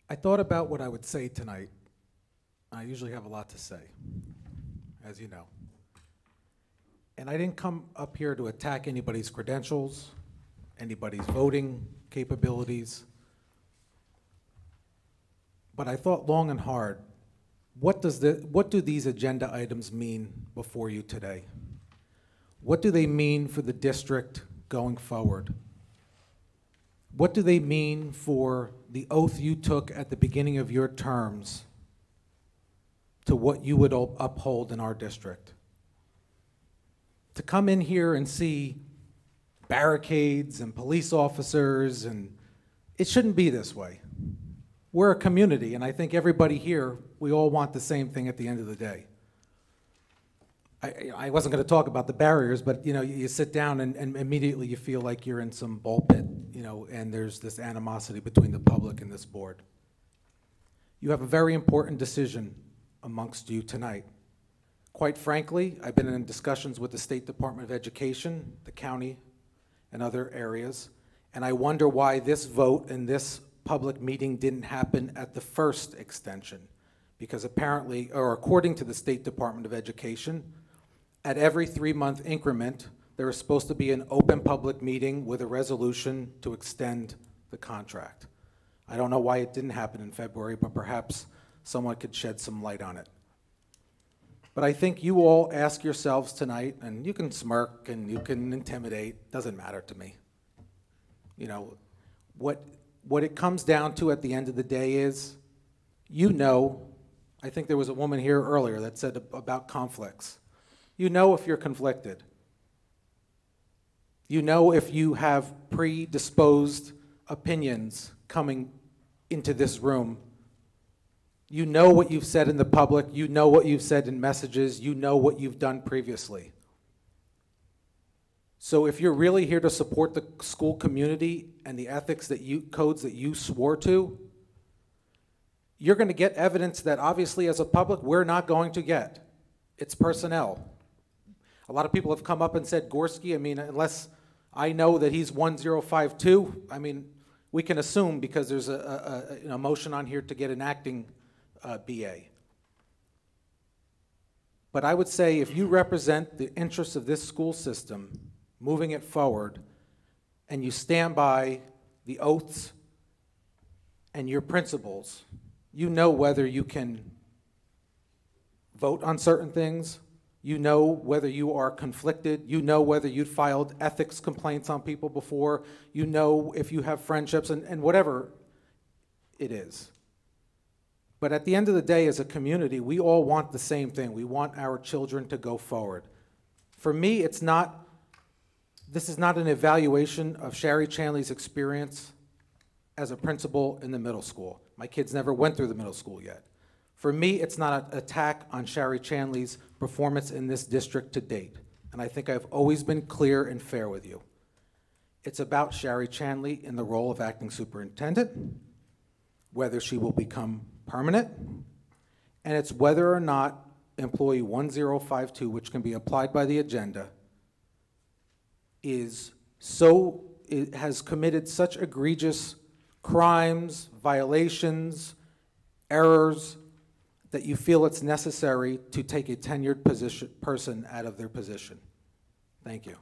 I thought about what I would say tonight. I usually have a lot to say, as you know. And I didn't come up here to attack anybody's credentials, anybody's voting capabilities. But I thought long and hard, what do these agenda items mean before you today? What do they mean for the district going forward? What do they mean for the oath you took at the beginning of your terms to what you would uphold in our district? To come in here and see barricades and police officers, and it shouldn't be this way. We're a community, and I think everybody here, we all want the same thing at the end of the day. I wasn't going to talk about the barriers, but you sit down and immediately you feel like you're in some ball pit, and there's this animosity between the public and this board. You have a very important decision amongst you tonight. Quite frankly, I've been in discussions with the State Department of Education, the county, and other areas, and I wonder why this vote and this public meeting didn't happen at the first extension, because apparently, or according to the State Department of Education, at every 3-month increment, there is supposed to be an open public meeting with a resolution to extend the contract. I don't know why it didn't happen in February, but perhaps someone could shed some light on it. But I think you all ask yourselves tonight, and you can smirk and you can intimidate, doesn't matter to me. What it comes down to at the end of the day is, I think there was a woman here earlier that said about conflicts. You know if you're conflicted. You know if you have predisposed opinions coming into this room. You know what you've said in the public. You know what you've said in messages. You know what you've done previously. So if you're really here to support the school community and the ethics codes that you swore to, you're going to get evidence that obviously as a public we're not going to get. It's personnel. A lot of people have come up and said, Gorski, unless I know that he's 1052, we can assume because there's a motion on here to get an acting BA. But I would say if you represent the interests of this school system, moving it forward, and you stand by the oaths and your principles, you know whether you can vote on certain things, you know whether you are conflicted, you know whether you filed ethics complaints on people before, you know if you have friendships and whatever it is. But at the end of the day, as a community, we all want the same thing. We want our children to go forward. For me, this is not an evaluation of Sherry Chanley's experience as a principal in the middle school. My kids never went through the middle school yet. For me, it's not an attack on Sherry Chanley's performance in this district to date. And I think I've always been clear and fair with you. It's about Sherry Chanley in the role of acting superintendent, whether she will become permanent, and it's whether or not employee 1052, which can be applied by the agenda, it has committed such egregious crimes, violations, errors, that you feel it's necessary to take a tenured person out of their position. Thank you.